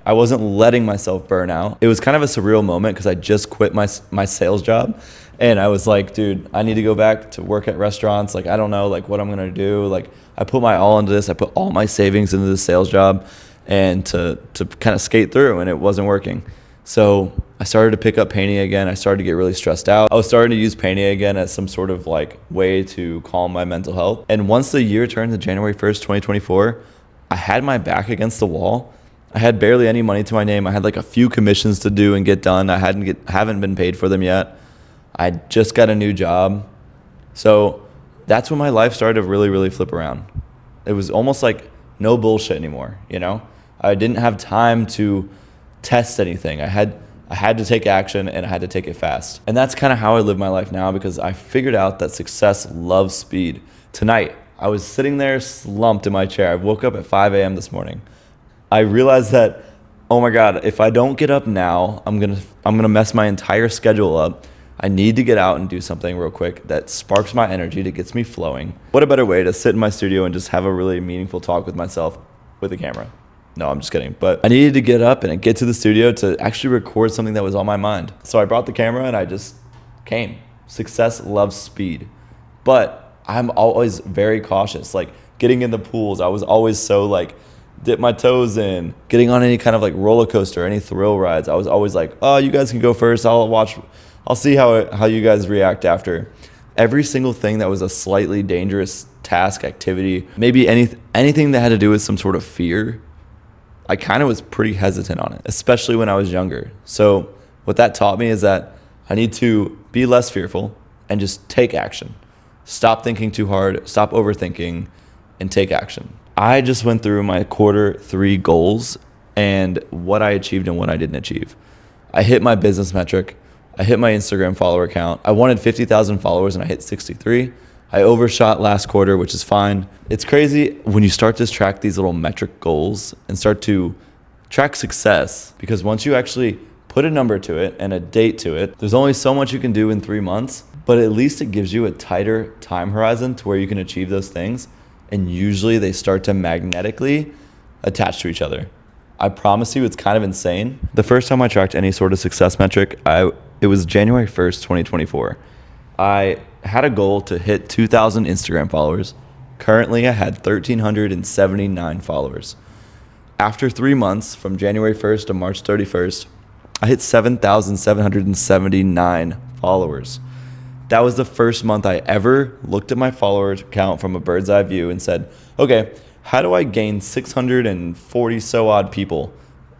I wasn't letting myself burn out. It was kind of a surreal moment because I just quit my sales job, and I was like, dude, I need to go back to work at restaurants. Like, I don't know like what I'm gonna do. Like, I put my all into this. I put all my savings into the sales job, and to kind of skate through, and it wasn't working. So I started to pick up painting again. I started to get really stressed out. I was starting to use painting again as some sort of like way to calm my mental health. And once the year turned to January 1st, 2024, I had my back against the wall. I had barely any money to my name. I had like a few commissions to do and get done. I haven't been paid for them yet. I just got a new job. So that's when my life started to really, really flip around. It was almost like no bullshit anymore, you know? I didn't have time to test anything. I had to take action, and I had to take it fast. And that's kind of how I live my life now, because I figured out that success loves speed. Tonight, I was sitting there slumped in my chair. I woke up at 5 a.m. this morning. I realized that, oh my God, if I don't get up now, I'm gonna mess my entire schedule up. I need to get out and do something real quick that sparks my energy, that gets me flowing. What a better way to sit in my studio and just have a really meaningful talk with myself with a camera. No, I'm just kidding. But I needed to get up and get to the studio to actually record something that was on my mind. So I brought the camera and I just came. Success loves speed. But I'm always very cautious. Like, getting in the pools, I was always so like, dip my toes in. Getting on any kind of like roller coaster, any thrill rides, I was always like, oh, you guys can go first. I'll see how you guys react after. Every single thing that was a slightly dangerous task, activity, maybe anything that had to do with some sort of fear, I kind of was pretty hesitant on it, especially when I was younger. So what that taught me is that I need to be less fearful and just take action. Stop thinking too hard, stop overthinking, and take action. I just went through my Q3 goals and what I achieved and what I didn't achieve. I hit my business metric. I hit my Instagram follower count. I wanted 50,000 followers and I hit 63. I overshot last quarter, which is fine. It's crazy when you start to track these little metric goals and start to track success, because once you actually put a number to it and a date to it, there's only so much you can do in 3 months, but at least it gives you a tighter time horizon to where you can achieve those things. And usually they start to magnetically attach to each other. I promise you, it's kind of insane. The first time I tracked any sort of success metric, it was January 1st, 2024. I had a goal to hit 2,000 Instagram followers. Currently, I had 1,379 followers. After 3 months, from January 1st to March 31st, I hit 7,779 followers. That was the first month I ever looked at my follower count from a bird's eye view and said, okay, how do I gain 640 so odd people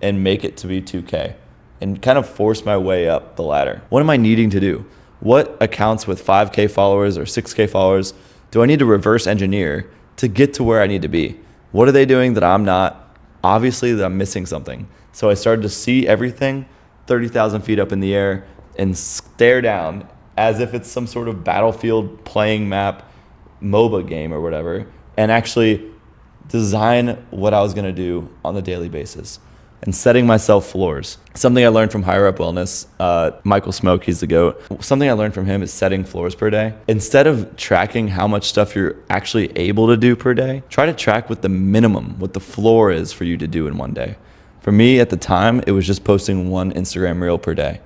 and make it to be 2K? And kind of force my way up the ladder. What am I needing to do? What accounts with 5K followers or 6K followers do I need to reverse engineer to get to where I need to be? What are they doing that I'm not? Obviously that I'm missing something. So I started to see everything 30,000 feet up in the air and stare down as if it's some sort of Battlefield playing map MOBA game or whatever, and actually design what I was gonna do on a daily basis. And setting myself floors. Something I learned from Higher Up Wellness, Michael Smoke, he's the GOAT. Something I learned from him is setting floors per day. Instead of tracking how much stuff you're actually able to do per day, try to track what the minimum, what the floor is for you to do in one day. For me at the time, it was just posting one Instagram reel per day.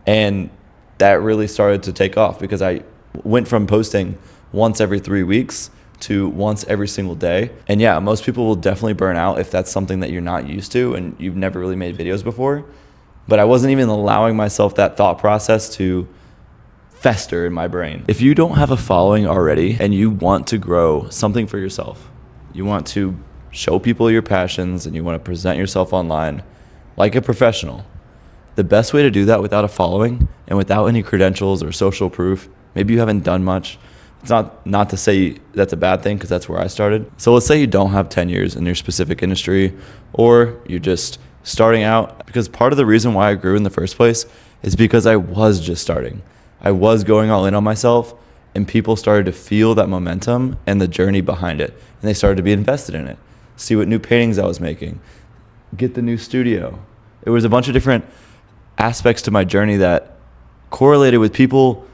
And that really started to take off because I went from posting once every 3 weeks to once every single day. And yeah, most people will definitely burn out if that's something that you're not used to and you've never really made videos before. But I wasn't even allowing myself that thought process to fester in my brain. If you don't have a following already and you want to grow something for yourself, you want to show people your passions and you want to present yourself online like a professional, the best way to do that without a following and without any credentials or social proof, maybe you haven't done much. It's not to say that's a bad thing, because that's where I started. So let's say you don't have 10 years in your specific industry, or you're just starting out, because part of the reason why I grew in the first place is because I was just starting. I was going all in on myself, and people started to feel that momentum and the journey behind it, and they started to be invested in it. See what new paintings I was making, get the new studio. It was a bunch of different aspects to my journey that correlated with people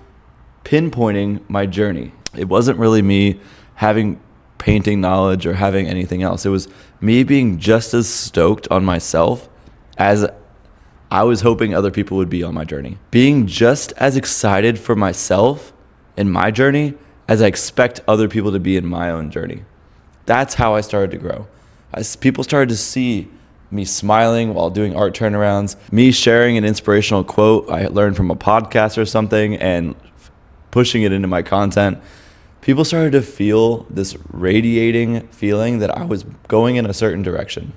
pinpointing my journey. It wasn't really me having painting knowledge or having anything else. It was me being just as stoked on myself as I was hoping other people would be on my journey. Being just as excited for myself in my journey as I expect other people to be in my own journey. That's how I started to grow. As people started to see me smiling while doing art turnarounds, me sharing an inspirational quote I learned from a podcast or something and pushing it into my content, people started to feel this radiating feeling that I was going in a certain direction.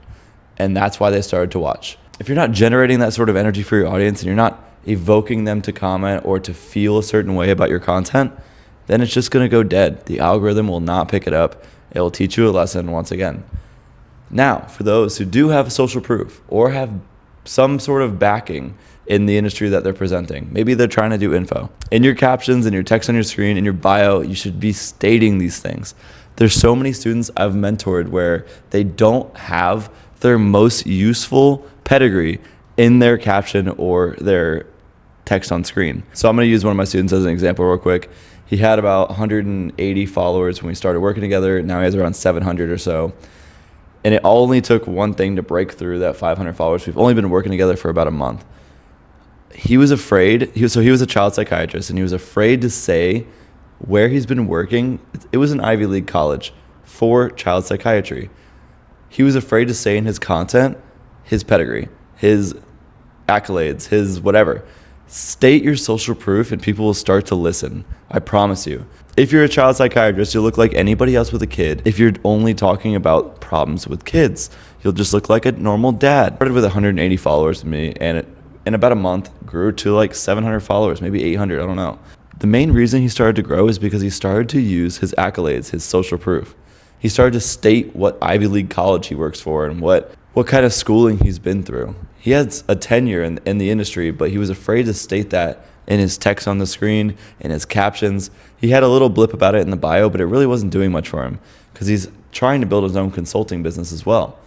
And that's why they started to watch. If you're not generating that sort of energy for your audience and you're not evoking them to comment or to feel a certain way about your content, then it's just going to go dead. The algorithm will not pick it up. It will teach you a lesson once again. Now, for those who do have social proof or have some sort of backing in the industry that they're presenting, maybe they're trying to do info. In your captions, in your text on your screen, in your bio, you should be stating these things. There's so many students I've mentored where they don't have their most useful pedigree in their caption or their text on screen. So I'm going to use one of my students as an example real quick. He had about 180 followers when we started working together. Now he has around 700 or so. And it only took one thing to break through that 500 followers. We've only been working together for about a month. He was afraid. He was a child psychiatrist, and he was afraid to say where he's been working. It was an Ivy League college for child psychiatry. He was afraid to say in his content his pedigree, his accolades, his whatever. State your social proof and people will start to listen. I promise you. If you're a child psychiatrist, you'll look like anybody else with a kid. If you're only talking about problems with kids, you'll just look like a normal dad. Started with 180 followers to me, and in about a month grew to like 700 followers, maybe 800, I don't know. The main reason he started to grow is because he started to use his accolades, his social proof. He started to state what Ivy League college he works for and what kind of schooling he's been through. He has a tenure in the industry, but he was afraid to state that in his text on the screen, in his captions. He had a little blip about it in the bio, but it really wasn't doing much for him because he's trying to build his own consulting business as well.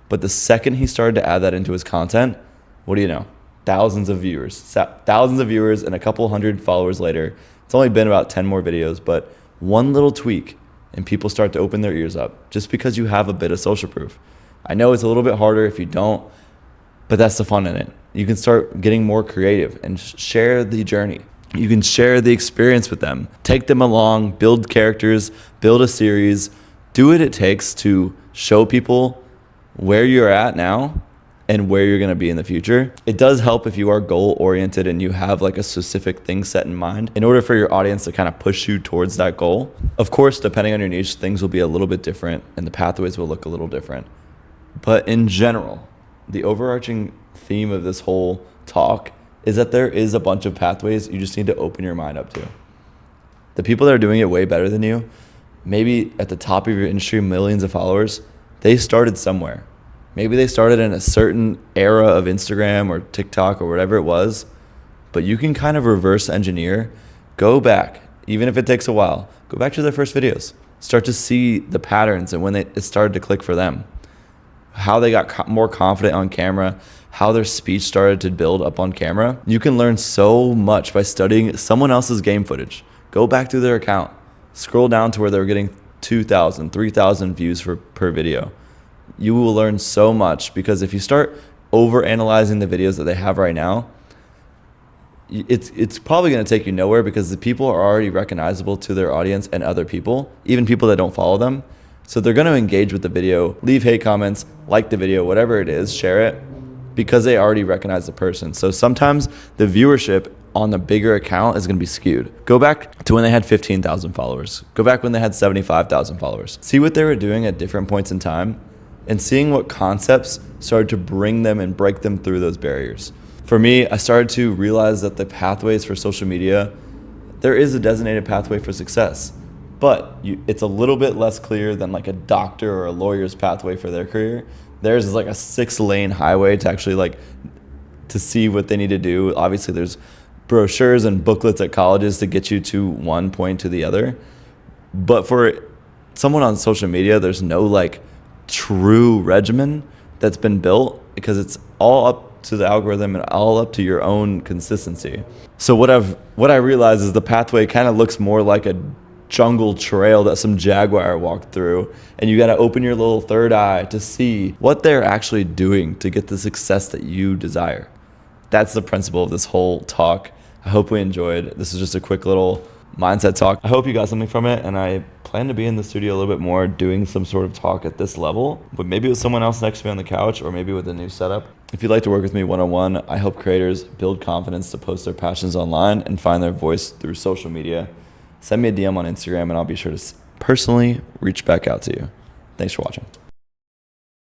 But the second he started to add that into his content, what do you know? Thousands of viewers, and a couple hundred followers later. It's only been about 10 more videos, but one little tweak and people start to open their ears up just because you have a bit of social proof. I know it's a little bit harder if you don't, but that's the fun in it. You can start getting more creative and share the journey. You can share the experience with them. Take them along, build characters, build a series, do what it takes to show people where you're at now and where you're going to be in the future. It does help if you are goal oriented and you have like a specific thing set in mind in order for your audience to kind of push you towards that goal. Of course, depending on your niche, things will be a little bit different and the pathways will look a little different. But in general, the overarching theme of this whole talk is that there is a bunch of pathways you just need to open your mind up to. The people that are doing it way better than you, maybe at the top of your industry, millions of followers, they started somewhere. Maybe they started in a certain era of Instagram or TikTok or whatever it was, but you can kind of reverse engineer, go back, even if it takes a while, go back to their first videos, start to see the patterns and when it started to click for them, how they got more confident on camera, how their speech started to build up on camera. You can learn so much by studying someone else's game footage. Go back through their account, scroll down to where they were getting 2,000, 3,000 views per video. You will learn so much because if you start over analyzing the videos that they have right now, it's probably going to take you nowhere because the people are already recognizable to their audience and other people, even people that don't follow them. So they're going to engage with the video, leave hate comments, like the video, whatever it is, share it, because they already recognize the person. So sometimes the viewership on the bigger account is going to be skewed. Go back to when they had 15,000 followers. Go back when they had 75,000 followers. See what they were doing at different points in time and seeing what concepts started to bring them and break them through those barriers. For me, I started to realize that the pathways for social media, there is a designated pathway for success, but it's a little bit less clear than like a doctor or a lawyer's pathway for their career. Theirs is like a 6-lane highway to actually to see what they need to do. Obviously there's brochures and booklets at colleges to get you to one point to the other. But for someone on social media, there's no true regimen that's been built because it's all up to the algorithm and all up to your own consistency. So what I realized is the pathway kind of looks more like a jungle trail that some jaguar walked through, and you got to open your little third eye to see what they're actually doing to get the success that you desire. That's the principle of this whole talk. I hope we enjoyed. This is just a quick little mindset talk. I hope you got something from it, and I plan to be in the studio a little bit more doing some sort of talk at this level, but maybe with someone else next to me on the couch, or maybe with a new setup. If you'd like to work with me one-on-one, I help creators build confidence to post their passions online and find their voice through social media. Send me a DM on Instagram, and I'll be sure to personally reach back out to you. Thanks for watching.